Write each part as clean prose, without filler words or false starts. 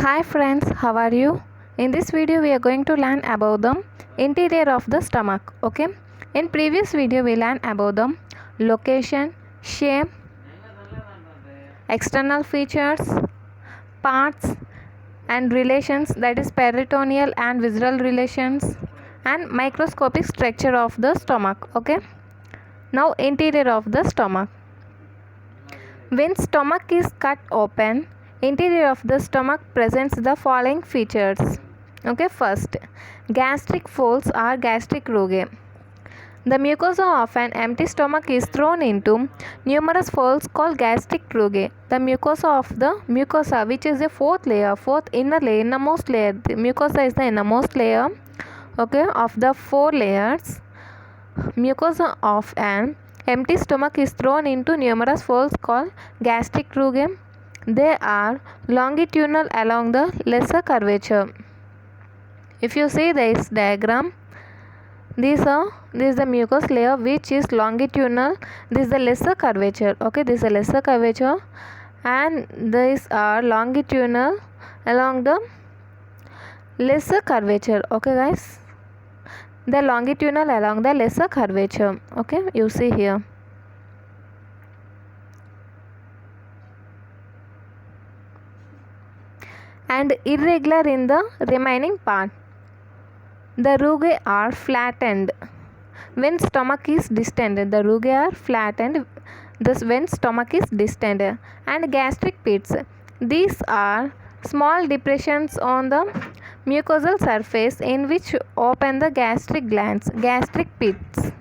Hi friends, how are you? In this video we are going to learn about the interior of the stomach. Okay. In previous video we learned about the location, shape, external features, parts and relations, that is peritoneal and visceral relations, and microscopic structure of the stomach. Okay. Now interior of the stomach. When stomach is cut open, interior of the stomach presents the following features. Okay, first, gastric folds or gastric rugae. The mucosa of an empty stomach is thrown into numerous folds called gastric rugae. The mucosa of the mucosa, which is the fourth inner layer, innermost layer. The mucosa is the innermost layer, okay, of the four layers. Mucosa of an empty stomach is thrown into numerous folds called gastric rugae. They are longitudinal along the lesser curvature. If you see this diagram, this is the mucous layer which is longitudinal. This is the lesser curvature. Okay, this is the lesser curvature, and these are longitudinal along the lesser curvature. Okay, guys, the longitudinal along the lesser curvature. Okay, you see here. And irregular in the remaining part. The rugae are flattened when stomach is distended. The rugae are flattened thus when stomach is distended. And gastric pits. These are small depressions on the mucosal surface in which open the gastric glands. Gastric pits.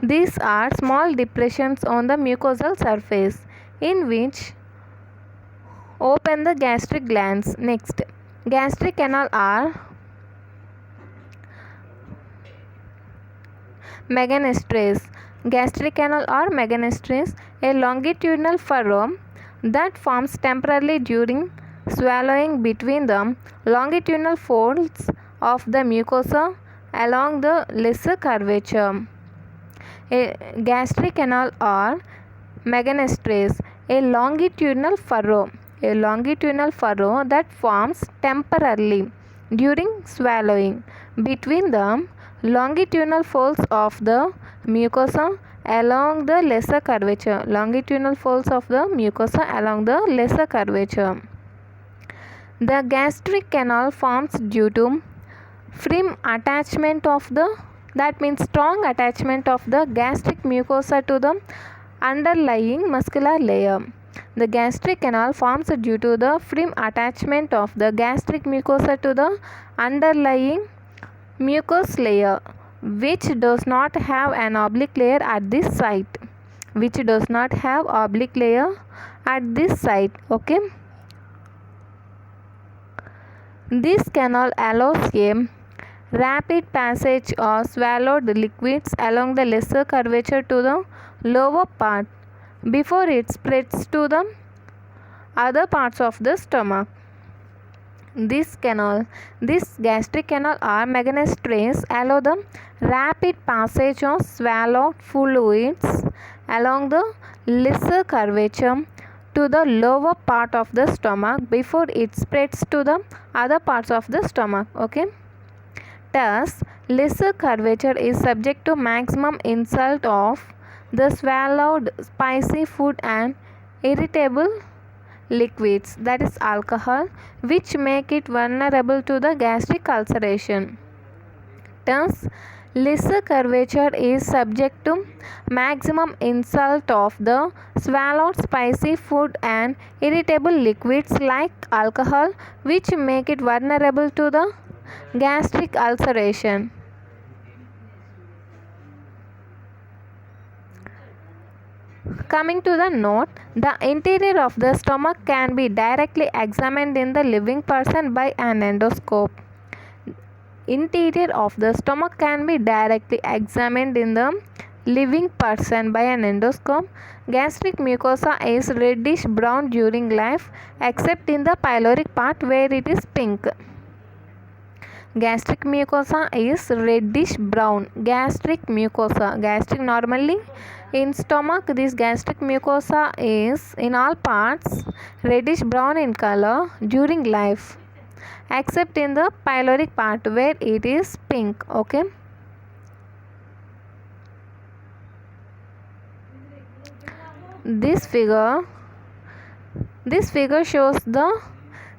These are small depressions on the mucosal surface in which open the gastric glands. Next, gastric canal are meganestrae. Gastric canal or meganestrae, a longitudinal furrow that forms temporarily during swallowing between the longitudinal folds of the mucosa along the lesser curvature. A gastric canal or meganestrae, a longitudinal furrow that forms temporarily during swallowing between the longitudinal folds of the mucosa along the lesser curvature. Longitudinal folds of the mucosa along the lesser curvature. The gastric canal forms due to firm attachment of the, that means strong attachment of the gastric mucosa to the underlying muscular layer. The gastric canal forms due to the firm attachment of the gastric mucosa to the underlying mucous layer, which does not have an oblique layer at this site. Okay. This canal allows a rapid passage of swallowed liquids along the lesser curvature to the lower part before it spreads to the other parts of the stomach. This gastric canal or meganestrae allow the rapid passage of swallowed fluids along the lesser curvature to the lower part of the stomach before it spreads to the other parts of the stomach. Okay. Thus, lesser curvature is subject to maximum insult of the swallowed spicy food and irritable liquids, that is alcohol, which make it vulnerable to the gastric ulceration. Thus, lesser curvature is subject to maximum insult of the swallowed spicy food and irritable liquids like alcohol, which make it vulnerable to the gastric ulceration. Coming to the note, the interior of the stomach can be directly examined in the living person by an endoscope. Interior of the stomach can be directly examined in the living person by an endoscope. Gastric mucosa is reddish brown during life, except in the pyloric part where it is pink. Gastric mucosa is reddish brown. Gastric mucosa. Gastric normally in stomach, this gastric mucosa is in all parts reddish brown in color during life, except in the pyloric part where it is pink. Okay. This figure shows the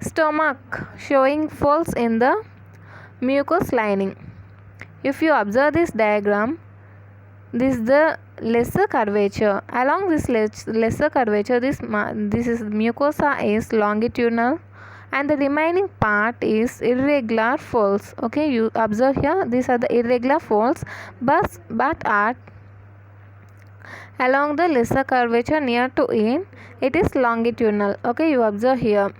stomach showing folds in the mucous lining. If you observe this diagram, this is the lesser curvature. Along this lesser curvature, this is mucosa is longitudinal and the remaining part is irregular folds. Okay, you observe here, these are the irregular folds, but at along the lesser curvature near to it is longitudinal. Okay, you observe here.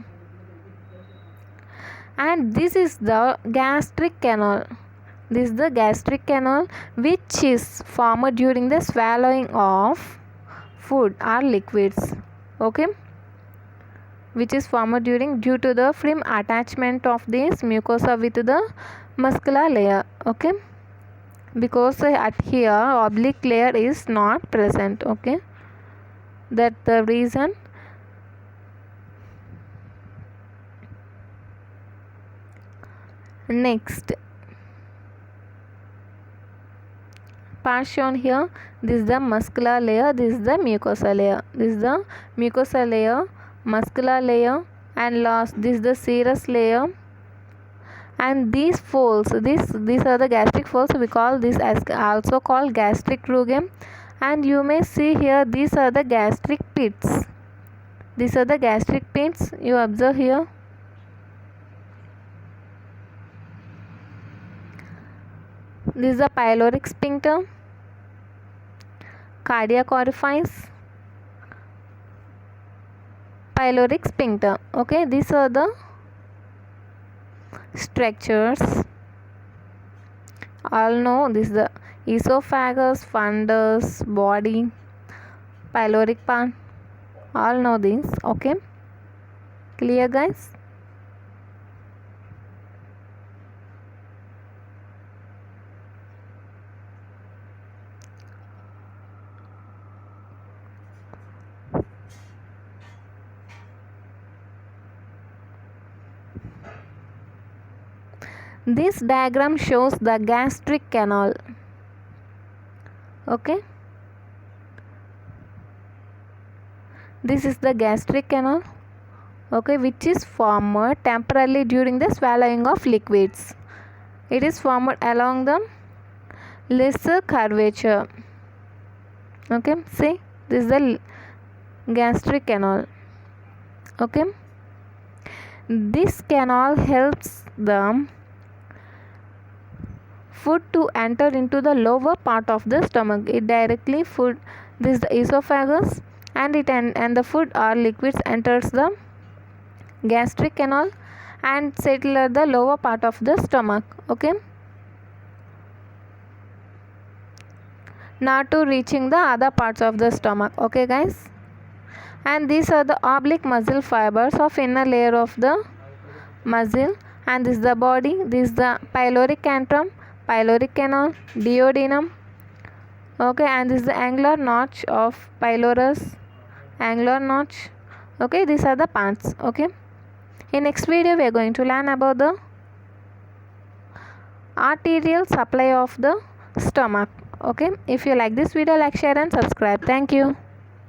And this is the gastric canal. This is the gastric canal which is formed during the swallowing of food or liquids. Okay, which is formed due to the firm attachment of this mucosa with the muscular layer. Okay, because at here oblique layer is not present. Okay, that's the reason. Next part shown here, this is the muscular layer, this is the mucosa layer. This is the mucosa layer, muscular layer, and last this is the serous layer. And these folds, these are the gastric folds. We call this as also called gastric rugum. And you may see here, these are the gastric pits. These are the gastric pits. You observe here. This is the pyloric sphincter, cardiac orifice, pyloric sphincter. Okay, these are the structures. All know this is the esophagus, fundus, body, pyloric part. All know this. Okay, clear guys? This diagram shows the gastric canal. Okay, this is the gastric canal. Okay, which is formed temporarily during the swallowing of liquids. It is formed along the lesser curvature. Okay, see, this is the gastric canal. Okay, this canal helps the food to enter into the lower part of the stomach. It directly food, this is the esophagus, and the food or liquids enters the gastric canal and settle at the lower part of the stomach. Okay, not to reaching the other parts of the stomach. Okay guys, and these are the oblique muscle fibers of inner layer of the muscle. And this is the body. This is the pyloric antrum, pyloric canal, duodenum. Okay, and this is the angular notch of pylorus, angular notch. Okay, these are the parts. Okay, in next video we are going to learn about the arterial supply of the stomach. Okay, if you like this video, like, share and subscribe. Thank you.